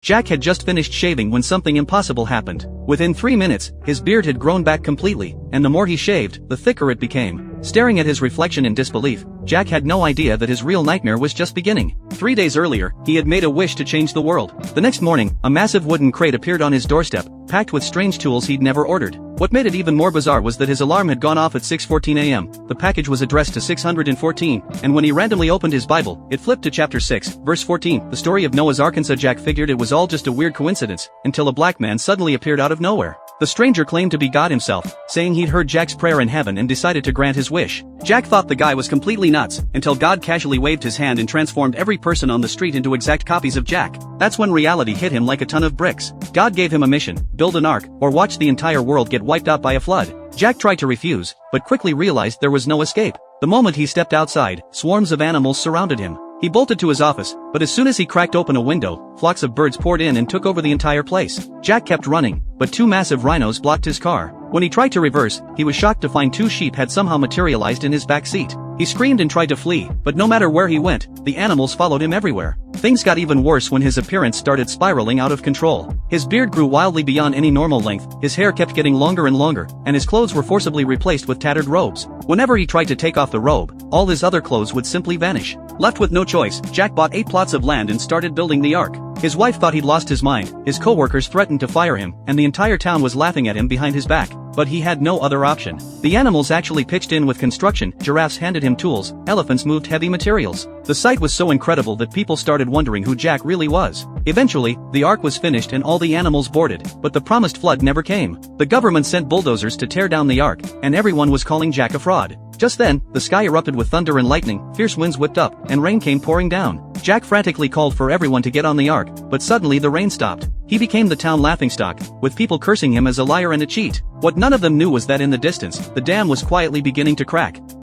Jack had just finished shaving when something impossible happened. Within 3 minutes, his beard had grown back completely, and the more he shaved, the thicker it became. Staring at his reflection in disbelief, Jack had no idea that his real nightmare was just beginning. 3 days earlier, he had made a wish to change the world. The next morning, a massive wooden crate appeared on his doorstep, packed with strange tools he'd never ordered. What made it even more bizarre was that his alarm had gone off at 6:14 a.m. The package was addressed to 614, and when he randomly opened his Bible, it flipped to chapter 6, verse 14, the story of Noah's Ark. Jack figured it was all just a weird coincidence, until a black man suddenly appeared out of nowhere. The stranger claimed to be God himself, saying he'd heard Jack's prayer in heaven and decided to grant his wish. Jack thought the guy was completely nuts, until God casually waved his hand and transformed every person on the street into exact copies of Jack. That's when reality hit him like a ton of bricks. God gave him a mission: build an ark, or watch the entire world get wiped out by a flood. Jack tried to refuse, but quickly realized there was no escape. The moment he stepped outside, swarms of animals surrounded him. He bolted to his office, but as soon as he cracked open a window, flocks of birds poured in and took over the entire place. Jack kept running, but 2 massive rhinos blocked his car. When he tried to reverse, he was shocked to find 2 sheep had somehow materialized in his back seat. He screamed and tried to flee, but no matter where he went, the animals followed him everywhere. Things got even worse when his appearance started spiraling out of control. His beard grew wildly beyond any normal length, his hair kept getting longer and longer, and his clothes were forcibly replaced with tattered robes. Whenever he tried to take off the robe, all his other clothes would simply vanish. Left with no choice, Jack bought 8 plots of land and started building the ark. His wife thought he'd lost his mind, his co-workers threatened to fire him, and the entire town was laughing at him behind his back. But he had no other option. The animals actually pitched in with construction, giraffes handed him tools, elephants moved heavy materials. The sight was so incredible that people started wondering who Jack really was. Eventually, the ark was finished and all the animals boarded, but the promised flood never came. The government sent bulldozers to tear down the ark, and everyone was calling Jack a fraud. Just then, the sky erupted with thunder and lightning, fierce winds whipped up, and rain came pouring down. Jack frantically called for everyone to get on the ark, but suddenly the rain stopped. He became the town laughingstock, with people cursing him as a liar and a cheat. What none of them knew was that in the distance, the dam was quietly beginning to crack.